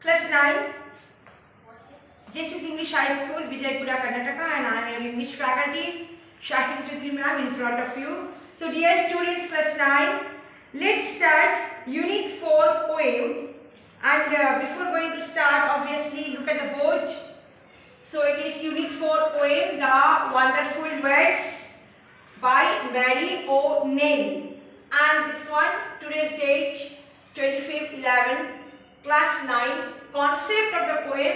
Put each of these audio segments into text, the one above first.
Class 9, Jesus English High School, Vijaypura, Karnataka, and I am your English faculty, Shakti Chaudhary ma'am, in front of you. So dear students, class 9, let's start Unit 4 poem. And before going to start, obviously look at the board. So it is Unit 4 poem, The Wonderful Words by Mary O'Neill. And this one, today's date, 25/11, class 9. Concept of the poem,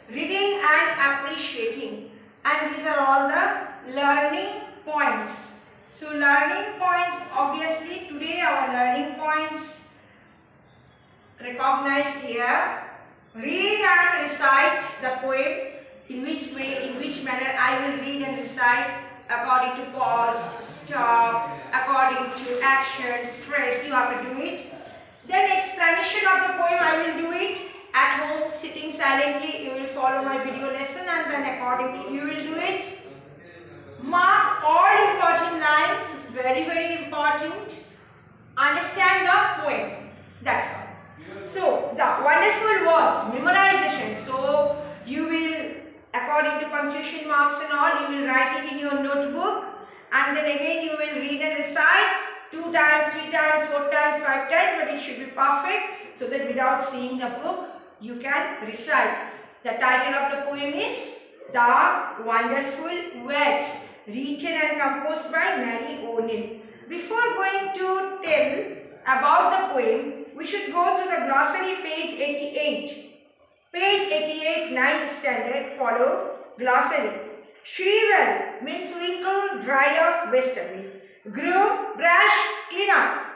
reading and appreciating. And these are all the learning points. So learning points, obviously today our learning points recognized here. Read and recite the poem. In which way, in which manner I will read and recite, according to pause, stop, according to action, stress, you have to do it. Then explanation of the poem, I will do it at home, sitting silently. You will follow my video lesson and then accordingly you will do it. Mark all important lines, is very, very important. Understand the poem, that's all. So, the wonderful words, memorization. So, you will, according to punctuation marks and all, you will write it in your notebook, and then again you will read and recite 2 times, 3 times, 4 times, 5 times, but it should be perfect so that without seeing the book you can recite. The title of the poem is The Wonderful Words, written and composed by Mary O'Neill. Before going to tell about the poem, we should go through the glossary, page 88. Page 88, 9th standard, follow glossary. Shrivel means wrinkle, dry up, waste away. Groom, brush, clean up.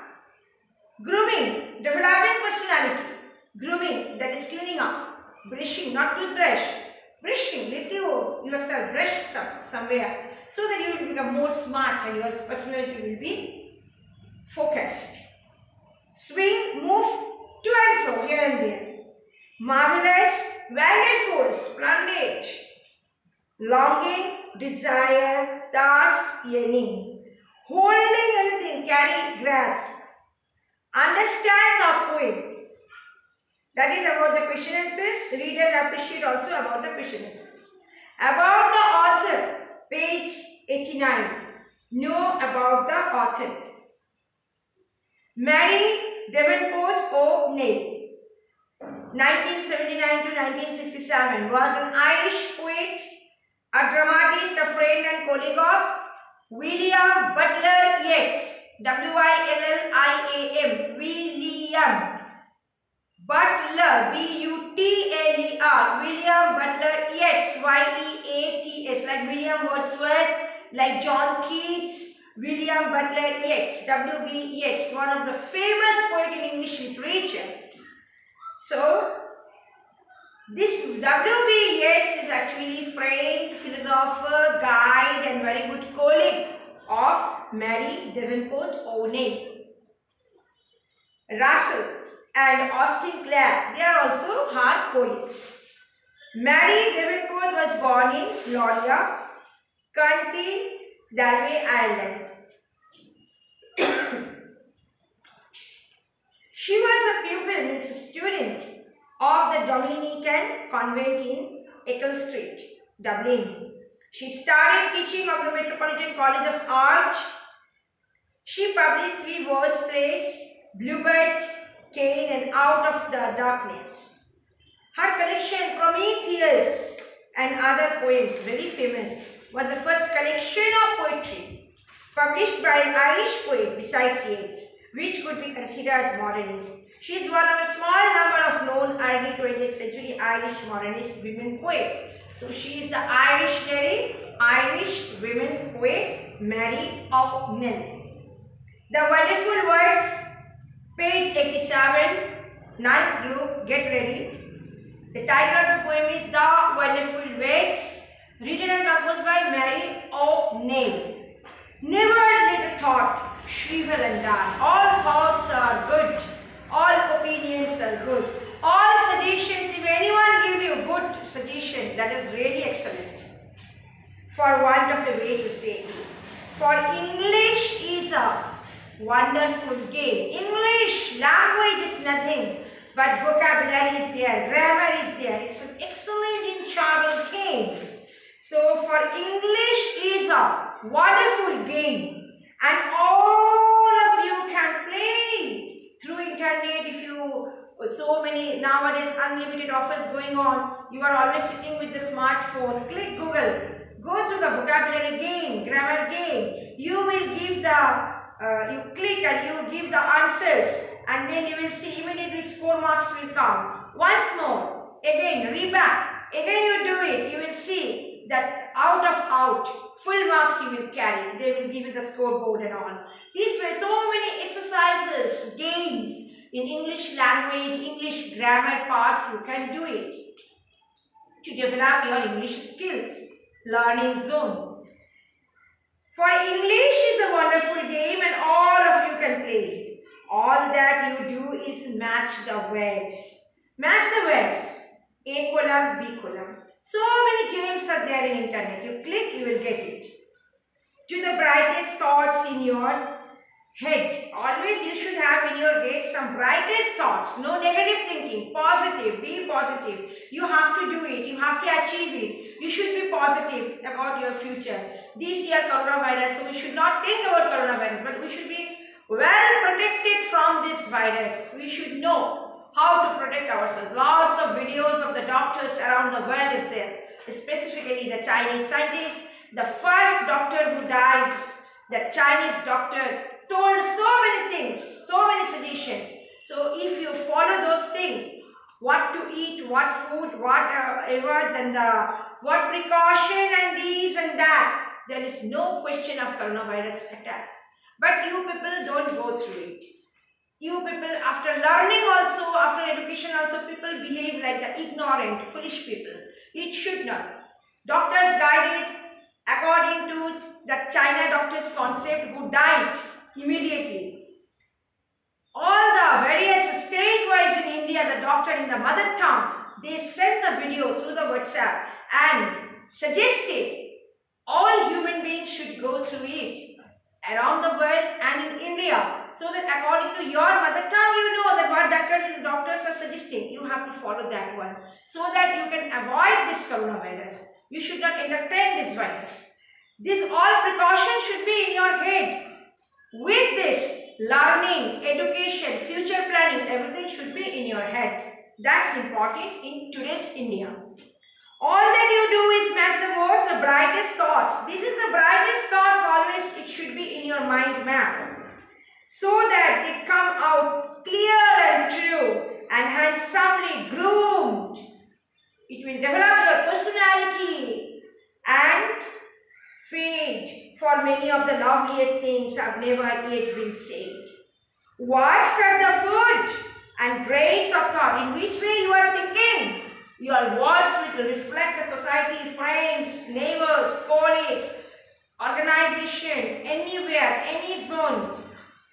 Grooming, developing personality. Grooming, that is cleaning up. Brushing, not toothbrush. Brushing, let you yourself brush somewhere so that you will become more smart and your personality will be focused. Swing, move to and fro, here and there. Marvelous, wonderful, splendid. Longing, desire, thirst, yearning. Holding anything, carry, grasp. Understand the poem. That is about the question answers. Read and appreciate also about the question answers. About the author, page 89. Know about the author. Mary Davenport O'Neill, 1979 to 1967, was an Irish poet, a dramatist, a friend and colleague of William Butler Yeats, W-I-L-L-I-A-M, William Butler, B-U-T-L-E-R, William Butler Yeats, Y-E-A-T-S, like William Wordsworth, like John Keats, William Butler Yeats, W.B. Yeats, one of the famous poet in English literature. So, this W.B. Yeats is actually friend, philosopher, guide and very good colleague of Mary Davenport O'Neill. Russell and Austin Clare, they are also her colleagues. Mary Davenport was born in Lauria, County Galway, Ireland. She was a pupil, means a student of the Dominican convent in Eccles Street, Dublin. She started teaching of the Metropolitan College of Art. She published 3 verse plays, Bluebird, Cain and Out of the Darkness. Her collection Prometheus and other poems, very famous, was the first collection of poetry published by an Irish poet besides Yeats, which could be considered modernist. She is one of a small number of known early 20th century Irish modernist women poets. So she is the Irish lady, Irish women poet, Mary O'Neill. The Wonderful Words, page 87, 9th group, get ready. The title of the poem is The Wonderful Words, written and composed by Mary O'Neill. Never let a thought shrivel and die. All thoughts are good. All opinions are good. All suggestions, if anyone give you good suggestion, that is really excellent. For want of a way to say it. For English is a wonderful game. English language is nothing but vocabulary is there, grammar English is a wonderful game and all of you can play through internet. If you, so many nowadays unlimited offers going on, you are always sitting with the smartphone, click Google, go through the vocabulary game, grammar game, you will give the you click and you give the answers and then you will see immediately score marks will come. Once more, again read back, again you do it, you will see that out, full marks you will carry. They will give you the scoreboard and all. These were so many exercises, games in English language, English grammar part, you can do it to develop your English skills, learning zone. For English is a wonderful game and all of you can play it. All that you do is match the words. Match the words. A column, B column. So many games are there in internet. You click, you will get it. To the brightest thoughts in your head. Always you should have in your head some brightest thoughts. No negative thinking. Positive. Be positive. You have to do it. You have to achieve it. You should be positive about your future. This year coronavirus, so we should not think about coronavirus, but we should be well protected from this virus. We should know how to protect ourselves. Lots of videos of the doctors around the world is there. Specifically the Chinese scientists. The first doctor who died, the Chinese doctor, told so many things, so many suggestions. So if you follow those things, what to eat, what food, what precaution and these and that, there is no question of coronavirus attack. But you people don't go through it. You people, after learning also, after education also, people behave like the ignorant, foolish people. It should not. Doctors guided according to the China doctor's concept who died immediately. All the various state-wise in India, the doctor in the mother tongue, they sent the video through the WhatsApp and suggested all human beings should go through it around the world and in India. So that according to your mother tongue, you know that what doctors are suggesting. You have to follow that one. So that you can avoid this coronavirus. You should not entertain this virus. This all precautions should be in your head. With this, learning, education, future planning, everything should be in your head. That's important in today's India. All that you do is match the words, the brightest thoughts. This is the brightest thoughts always, it should be in your mind map. So that they come out clear and true and handsomely groomed. It will develop your personality and fade for many of the loveliest things have never yet been said. Words are the food and grace of thought. In which way you are thinking? Your words will reflect the society, friends, neighbors, colleagues, organization, anywhere, any zone.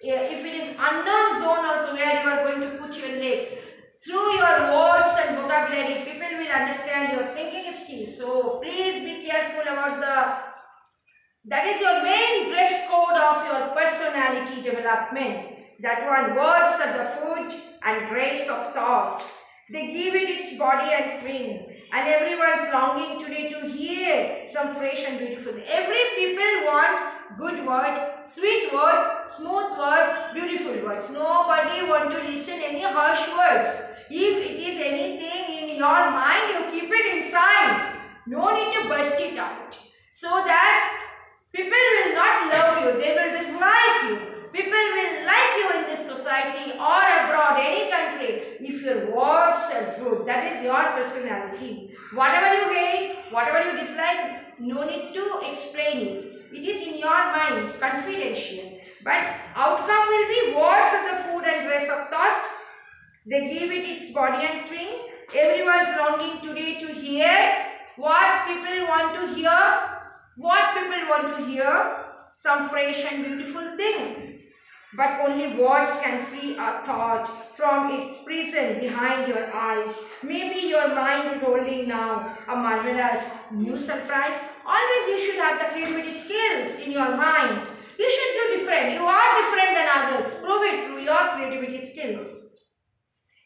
If it is unknown zone also where you are going to put your legs. Through your words and vocabulary, people will understand your thinking skills. So please be careful about that is your main dress code of your personality development. That one, words are the food and grace of thought. They give it its body and swing. And everyone's longing today to hear some fresh and beautiful. Every people want good word, sweet words, smooth word, beautiful words. Nobody want to listen any harsh words. If it is anything in your mind, you keep it inside. No need to burst it out. So that people will not love you. They will dislike you. People will like you in this society or abroad, any country, if your words are good. That is your personality. Whatever you hate, whatever you dislike, no need to explain it. It is in your mind, confidential. But outcome will be words of the food and dress of thought. They give it its body and swing. Everyone's longing today to hear what people want to hear. What people want to hear? Some fresh and beautiful thing. But only words can free a thought from its prison behind your eyes. Maybe your mind is holding now a marvelous new surprise. Always you should have the creativity skills in your mind. You should do different. You are different than others. Prove it through your creativity skills.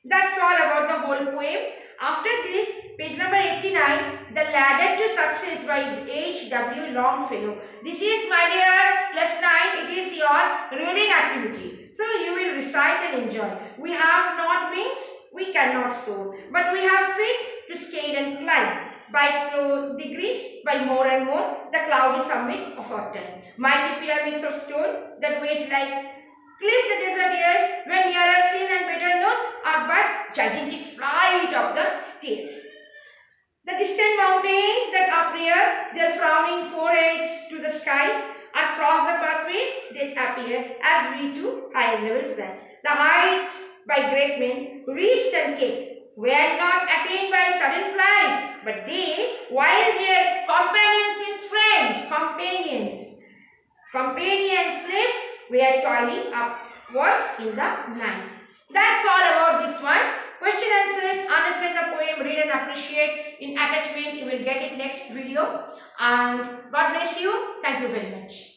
That's all about the whole poem. After this, page number 89, The Ladder to Success by H.W. Longfellow. This is, my dear, +9. It is your reading activity. So you will recite and enjoy. We have not wings, we cannot soar, but we have feet to scale and climb. By slow degrees, by more and more, the cloudy summits of our time. Mighty pyramids of stone that waves like cliff the desert years when nearer seen and better known are but gigantic flight of the stairs. The distant mountains that uprear their frowning foreheads to the skies across the pathways they appear as we to higher levels rise. The heights by great men reached and kept were not attained by sudden flight, but they, while their companions means friend, companions slept, were toiling upward in the night. That's all about this one. Question answers, understand the poem, read and appreciate. In attachment, you will get it next video. And God bless you. Thank you very much.